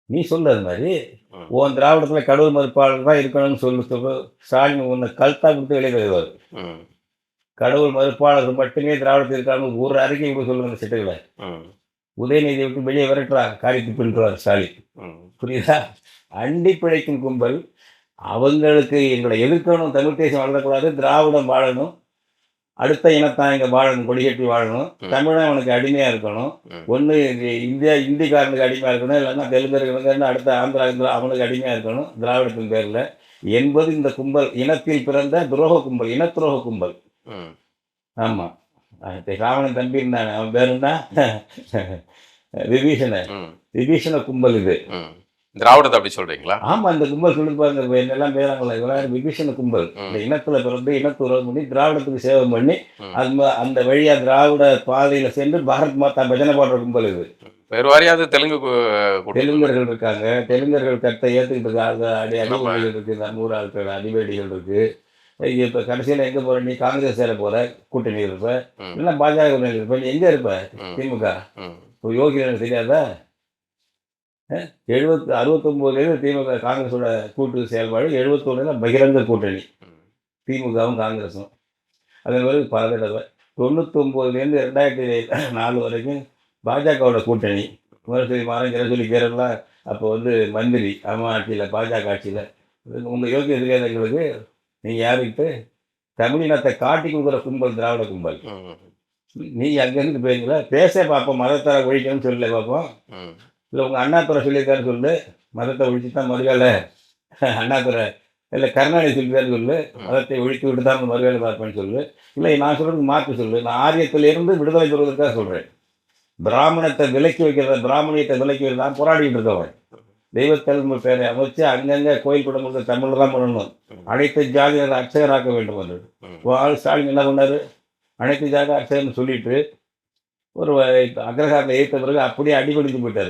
நீ சொல்லு அது மாதிரி. ம். உன் திராவிடத்துல கடவுள் மறுப்பாளர் தான் இருக்கணும்னு சொல்லு ஸ்டாலின் உன்னை கழுத்தா கொடுத்து வெளியே தருவார். ம். கடவுள் மறுப்பாளர் மட்டுமே திராவிடத்தில் இருக்காங்க ஒரு அறிக்கை கூட சொல்லுங்க அந்த சிட்டைகளை. ம். உதயநிதியை விட்டு வெளியே விரட்டுறா காரி துப்பின்றார் ஸ்டாலின். ம். புரியுதா? அண்டி பிழைக்கும் கும்பல் அவங்களுக்கு எங்களை எதிர்க்கணும், தமிழ் தேசம் வளரக்கூடாது, திராவிடம் வாழணும், அடுத்த இனத்தான் இங்கே வாழணும், கொடிகட்டி வாழணும், ம். தமிழன் அவனுக்கு அடிமையாக இருக்கணும். ம். ஒன்று இந்தியா இந்திக்காரனுக்கு அடிமையாக இருக்கணும், இல்லைன்னா தெலுங்கர்களுக்கு அடுத்த ஆந்திரா அவனுக்கு அடிமையாக இருக்கணும் திராவிடத்தின் பேரில் என்பது இந்த கும்பல் இனத்தில் பிறந்த துரோக கும்பல், இனத்துரோக கும்பல். ம். ஆமாம். ராவணன் தம்பி இருந்தானே அவன் பேர் என்ன? விபீஷண ம். விபீஷண கும்பல் இது. ம். திராவிடத்தை அப்படி சொல்றீங்களா? ஆமா, இந்த கும்பல் சொல்லி பாருங்க, என்னெல்லாம் பேராங்களா இவெல்லாம் விபீஷண கும்பல். இந்த ம். இனத்துல பிறந்து இனத்துறவு பண்ணி திராவிடத்துக்கு சேவை பண்ணி ம். அந்த வழியா திராவிட பாதையில சென்று பாரத் மாதா பஜனை பாடுற கும்பல் இது. வேறு வாரியாவது தெலுங்கு கூட்டணி. தெலுங்கர்கள் இருக்காங்க, தெலுங்கர்கள் கருத்தை ஏற்றுக்கிட்டு இருக்காங்க, நம்ம அடிமைகள் இருக்கு, நூறு ஆட்கள் அடிவேடிகள் இருக்கு. இப்போ கடைசியில் எங்கே போற நீ? காங்கிரஸ் சேர போற, கூட்டணி இருப்ப, ம். இல்லைன்னா பாஜக கூட்டணி இருப்ப, நீ எங்கே இருப்ப? ம். திமுக. ம். இப்போ யோகி எனக்கு தெரியாதா? 69 திமுக காங்கிரஸோட கூட்டு செயல்பாடு, 71 பகிரங்க கூட்டணி ம். திமுகவும் காங்கிரஸும். அதன் பிறகு பல தடவை 99 2004 வரைக்கும் பாஜகவோட கூட்டணி. முரசொலி மாறன் ஜெயசூலி பேரெல்லாம் அப்போ மந்திரி அம்மா ஆட்சியில், பாஜக ஆட்சியில். உங்கள் யோகிய தெரியாத எங்களுக்கு. நீங்கள் யாருக்கிட்ட தமிழினத்தை காட்டி கொடுக்குற கும்பல் திராவிட கும்பல். ம். நீங்கள் அங்கேருந்து போயிருங்களா? பேச பார்ப்போம், மதத்தை ஒழிக்கணும்னு சொல்லல பார்ப்போம். ம். இல்லை உங்கள் அண்ணாதுரை சொல்லியிருக்காருன்னு சொல்லு, மதத்தை ஒழிச்சு தான் மறுவேலை. அண்ணாதுரை இல்லை கருணாநிதி சொல்லியிருக்காருன்னு சொல்லு, மதத்தை ஒழித்து விட்டு தான் மறுவேலை பார்ப்பேன்னு சொல்லு. இல்லை நான் சொல்கிறதுக்கு மாற்று சொல்லு. நான் ஆரியத்திலிருந்து விடுதலை பெறுவதற்காக சொல்கிறேன். பிராமணத்தை விலக்கி வைக்கிறத, பிராமணியத்தை விலக்கி வைக்கிறதா போராடிட்டு இருக்கவன். தெய்வத்தெலும்பு பேரை அமைச்சு அங்கங்கே கோயில் குடும்பத்தை தமிழில் தான் பண்ணணும். அனைத்து ஜாதியினர் அர்ச்சகராக்க வேண்டும் என்று ம். ஆள் ஸ்டாலின் என்ன பண்ணார்? அனைத்து ஜாதி அர்ச்சகர்னு சொல்லிட்டு ஒரு அக்ரஹாரத்தை ஏற்ற பிறகு அப்படியே அடிபடித்து போயிட்டார்.